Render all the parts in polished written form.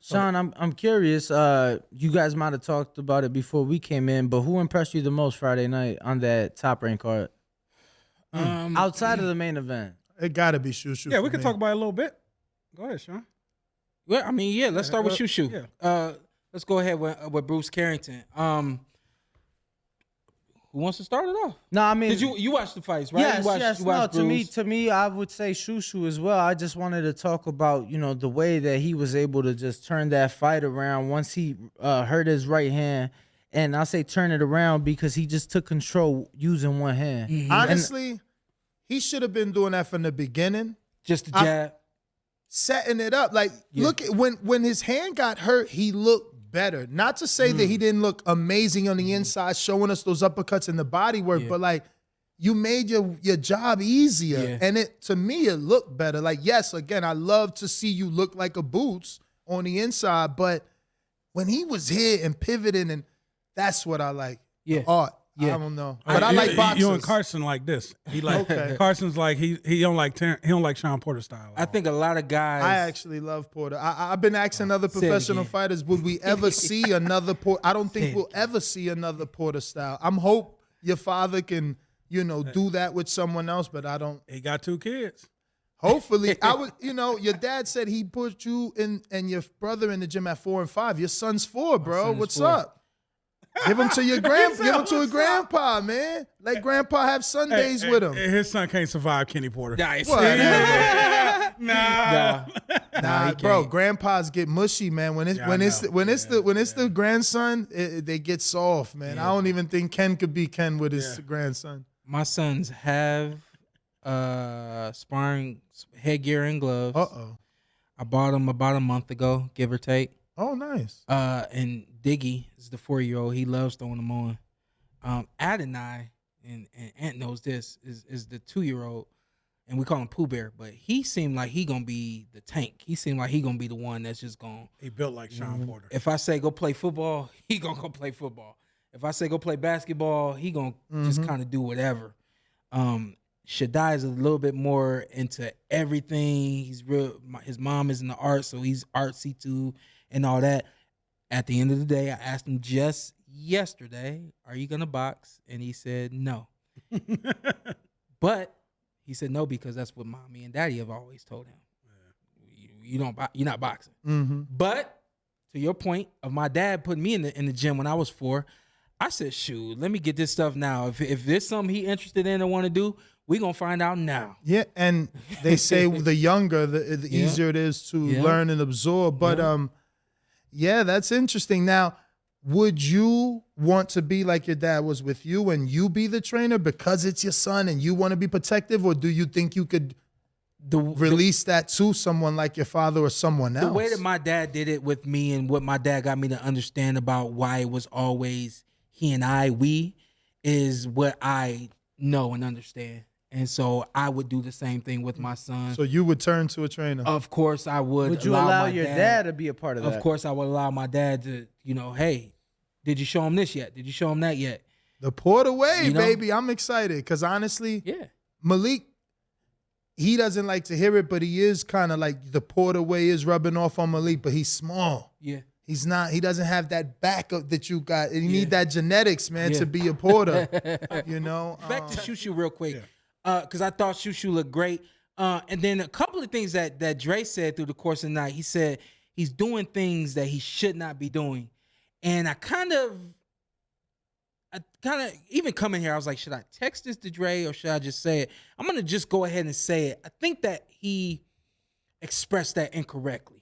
Sean, I'm curious. You guys might have talked about it before we came in, but who impressed you the most Friday night on that Top Rank card? Outside of the main event. It got to be Shushu. Yeah, we can talk about it a little bit. Go ahead, Sean. Well, I mean, yeah, let's start with Shushu. Yeah. Let's go ahead with Bruce Carrington. Who wants to start it off? No, I mean, did you watch the fights, right? Yes. No, to me, I would say Shushu as well. I just wanted to talk about, the way that he was able to just turn that fight around once he hurt his right hand. And I'll say turn it around because he just took control using one hand. Mm-hmm. Honestly, he should have been doing that from the beginning. Just the jab. Setting it up. Like, look, at when his hand got hurt, he looked better. Not to say that he didn't look amazing on the inside, showing us those uppercuts and the body work, but like you made your job easier. Yeah. And to me, it looked better. Like, yes, again, I love to see you look like a Boots on the inside, but when he was here and pivoting, and that's what I like. Yeah. The art. Yeah. I don't know. But I like boxers. You and Carson like this. He like Carson's like he don't like Sean Porter style. I think a lot of guys. I actually love Porter. I've been asking other professional fighters, would we ever see another Porter? I don't think we'll ever see another Porter style. I'm hope your father can, do that with someone else, but I don't. He got 2 kids. Hopefully, I would. Your dad said he put you and your brother in the gym at 4 and 5. Your son's 4, bro. What's 4. up? Give him to your grandpa, man. Let grandpa have Sundays with him. His son can't survive Kenny Porter. Nah, bro. Grandpas get mushy, man. When it's the grandson, they get soft, man. I don't even think Ken could be Ken with his grandson. My sons have sparring headgear and gloves. I bought them about a month ago, give or take. Oh, nice. And Diggy is the 4-year-old. He loves throwing them on. Adonai, and Ant knows this, is the 2-year-old, and we call him Pooh Bear. But he seemed like he gonna be the tank. He seemed like he gonna be the one that's just gonna. He built like Sean Porter. If I say go play football, he gonna go play football. If I say go play basketball, he gonna just kind of do whatever. Shaddai is a little bit more into everything. He's real. His mom is in the art, so he's artsy too. And all that. At the end of the day, I asked him just yesterday, are you going to box? And he said no. But he said no because that's what mommy and daddy have always told him. You're not boxing. But to your point of my dad putting me in the gym when I was 4, I said, shoot, let me get this stuff now. If there's something he interested in and want to do, we're going to find out now. Yeah, and they say the younger, the easier it is to learn and absorb. But yeah, that's interesting. Now, would you want to be like your dad was with you and you be the trainer because it's your son and you want to be protective? Or do you think you could release that to someone like your father or someone else? The way that my dad did it with me and what my dad got me to understand about why it was always he and we, is what I know and understand. And so I would do the same thing with my son. So you would turn to a trainer? Of course I would. Would you allow your dad to be a part of that? Of course I would allow my dad to, hey, did you show him this yet? Did you show him that yet? The Porter way, baby. I'm excited because honestly, Malik, he doesn't like to hear it, but he is kind of like the Porter way is rubbing off on Malik, but he's small. Yeah. He's not. He doesn't have that backup that you got. And you need that genetics, man, to be a Porter. Back to Shushu real quick. Because I thought Shushu looked great. And then a couple of things that Dre said through the course of the night. He said he's doing things that he should not be doing. And I kind of even coming here, I was like, should I text this to Dre or should I just say it? I'm going to just go ahead and say it. I think that he expressed that incorrectly.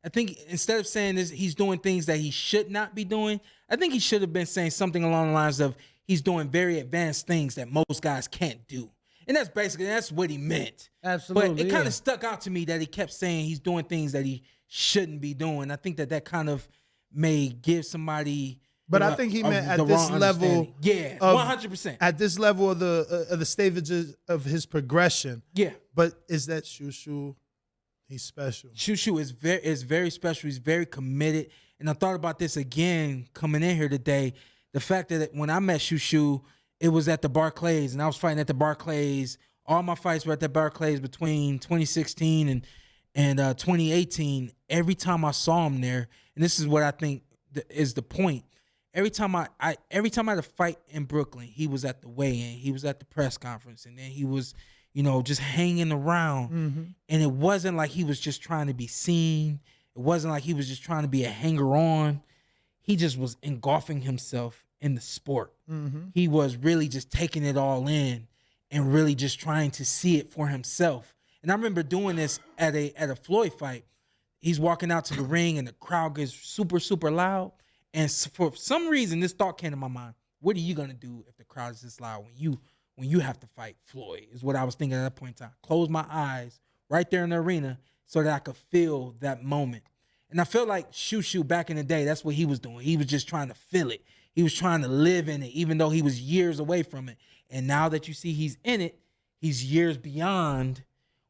I think instead of saying this, he's doing things that he should not be doing, I think he should have been saying something along the lines of he's doing very advanced things that most guys can't do. And that's what he meant. Absolutely. But it kind of stuck out to me that he kept saying he's doing things that he shouldn't be doing. I think that kind of may give somebody. But I think he meant at this level. Yeah, 100%. At this level of the stages of his progression. Yeah. But is that Shushu? He's special. Shushu is very special. He's very committed. And I thought about this again coming in here today. The fact that when I met Shushu, it was at the Barclays, and I was fighting at the Barclays. All my fights were at the Barclays between 2016 And 2018, every time I saw him there, and this is what I think is the point. Every time I had a fight in Brooklyn, he was at the weigh-in, he was at the press conference, and then he was, just hanging around. Mm-hmm. And it wasn't like he was just trying to be seen. It wasn't like he was just trying to be a hanger-on. He just was engulfing himself in the sport. Mm-hmm. He was really just taking it all in and really just trying to see it for himself. And I remember doing this at a Floyd fight. He's walking out to the ring and the crowd gets super, super loud. And for some reason, this thought came to my mind. What are you going to do if the crowd is this loud when you have to fight Floyd, is what I was thinking at that point in time. Close my eyes right there in the arena so that I could feel that moment. And I feel like Shoo back in the day, that's what he was doing. He was just trying to feel it. He was trying to live in it, even though he was years away from it. And now that you see he's in it, he's years beyond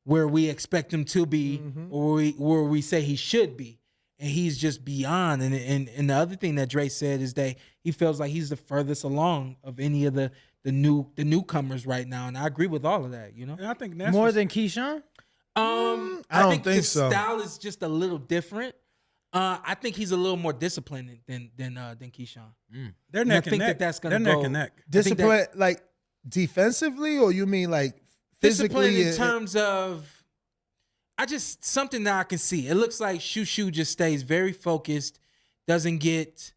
where we expect him to be, or where we say he should be. And he's just beyond. And the other thing that Dre said is that he feels like he's the furthest along of any of the newcomers right now. And I agree with all of that, And I think that's More than Keyshawn? I don't think the so. style is just a little different. I think he's a little more disciplined than Keyshawn. they're And I neck think and neck. that's gonna They're go. neck and neck. Discipline, like defensively, or you mean like Discipline physically? in terms of, something that I can see. It looks like Shoo just stays very focused, doesn't get,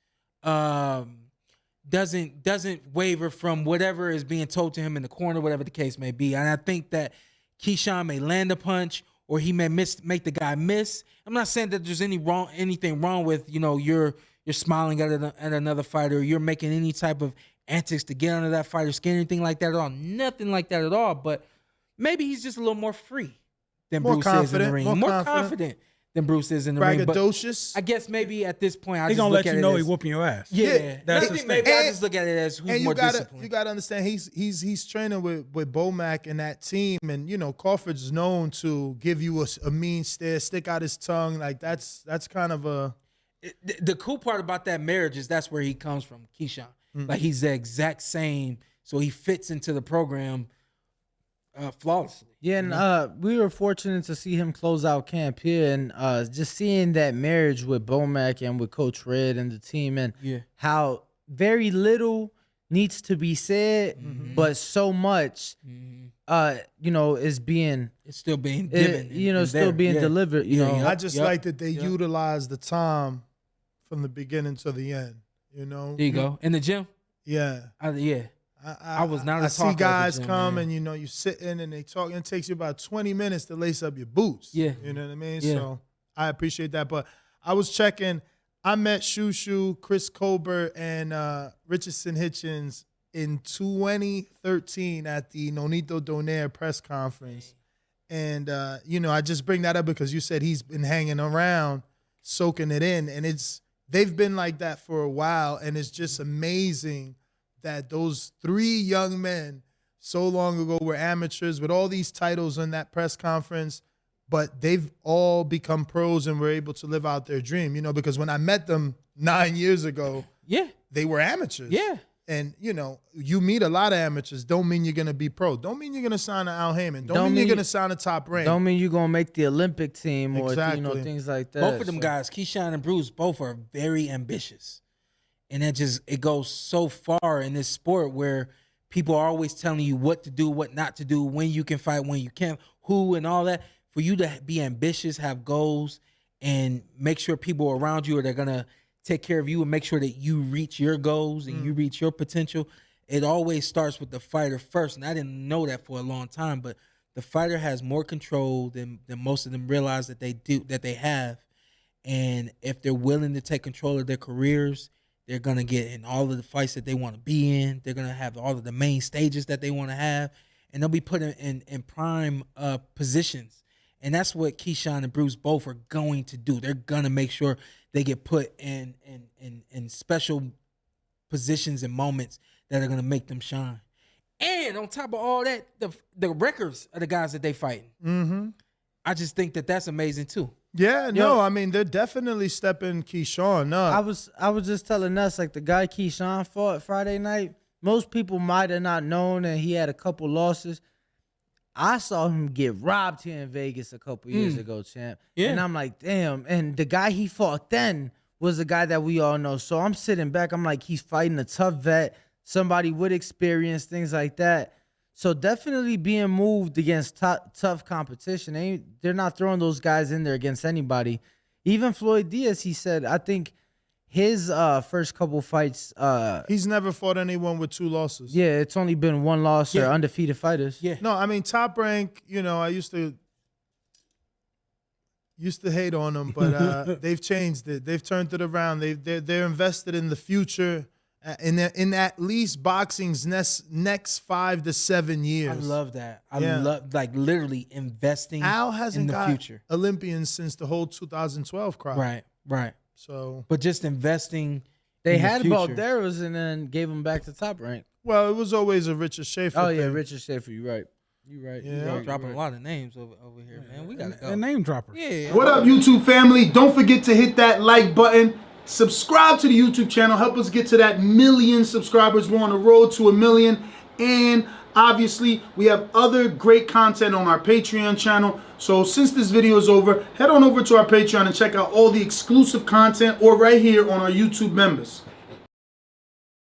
doesn't waver from whatever is being told to him in the corner, whatever the case may be. And I think that Keyshawn may land a punch, or he may make the guy miss. I'm not saying that there's anything wrong with, you're smiling at another fighter, or you're making any type of antics to get under that fighter's skin, anything like that at all. Nothing like that at all. But maybe he's just a little more free than More Bruce is in the ring. More confident than Bruce is in the ring. But Braggadocious. I guess maybe at this point, He's gonna let you know he's whooping your ass. Yeah, That's maybe, his maybe thing. I just look at it as who's more disciplined. You gotta understand he's training with Bomac and that team, and Crawford's known to give you a mean stare, stick out his tongue. Like that's kind of a. The cool part about that marriage is that's where he comes from, Keyshawn. Like he's the exact same, so he fits into the program flawlessly. Yeah, and we were fortunate to see him close out camp here, and just seeing that marriage with Bomac and with Coach Red and the team, and how very little needs to be said, but so much, is being, it's still being given, still being delivered. I just like that they utilize the time from the beginning to the end. There you go. In the gym. Yeah. I was not. I see guys come and you sit in and they talk. And it takes you about 20 minutes to lace up your boots. Yeah, you know what I mean. Yeah. So I appreciate that. But I was checking. I met Shoo, Chris Colbert, and Richardson Hitchens in 2013 at the Nonito Donaire press conference. And I just bring that up because you said he's been hanging around, soaking it in, and they've been like that for a while, and it's just amazing that those three young men so long ago were amateurs with all these titles in that press conference, but they've all become pros and were able to live out their dream, because when I met them 9 years ago, they were amateurs. Yeah. And, you meet a lot of amateurs. Don't mean you're going to be pro. Don't mean you're going to sign to Al Heyman. Don't mean you're going to sign a top rank. Don't mean you're going to make the Olympic team or, Exactly. things like that. Both of them guys, Keyshawn and Bruce, both are very ambitious. And it goes so far in this sport where people are always telling you what to do, what not to do, when you can fight, when you can't, who, and all that. For you to be ambitious, have goals, and make sure people around you are going to take care of you and make sure that you reach your goals and you reach your potential. It always starts with the fighter first. And I didn't know that for a long time, but the fighter has more control than most of them realize that they have. And if they're willing to take control of their careers, they're going to get in all of the fights that they want to be in. They're going to have all of the main stages that they want to have. And they'll be put in prime positions. And that's what Keyshawn and Bruce both are going to do. They're going to make sure they get put in special positions and moments that are going to make them shine. And on top of all that, the records of the guys that they fighting. Mm-hmm. I just think that that's amazing too. Yeah, no, I mean, they're definitely stepping Keyshawn up. I was just telling us, like, the guy Keyshawn fought Friday night, most people might have not known that he had a couple losses. I saw him get robbed here in Vegas a couple years ago, champ. Yeah. And I'm like, damn. And the guy he fought then was a guy that we all know. So I'm sitting back. I'm like, he's fighting a tough vet, somebody with experience, things like that. So definitely being moved against tough competition. They're not throwing those guys in there against anybody. Even Floyd Diaz, he said, I think his first couple fights. He's never fought anyone with 2 losses. Yeah, it's only been 1 loss or undefeated fighters. Yeah. No, I mean, Top Rank, you know, I used to hate on them, but they've changed it. They've turned it around. They're invested in the future. In at least boxing's next 5 to 7 years. I love that. I love like literally investing Al hasn't in the got future. Olympians since the whole 2012 crowd. Right. So, but just investing. They in had the future. Balderas and then gave him back to Top Rank. well, it was always a Richard Schaefer. Oh yeah, thing. Richard Schaefer. You're right. You're right. Yeah. You're right. Dropping a lot of names over here, man. We gotta go. And name droppers. Yeah. What up, YouTube family? Don't forget to hit that like button. Subscribe to the YouTube channel. Help us get to that 1 million subscribers. We're on the road to 1 million. And obviously, we have other great content on our Patreon channel. So since this video is over, head on over to our Patreon and check out all the exclusive content or right here on our YouTube members.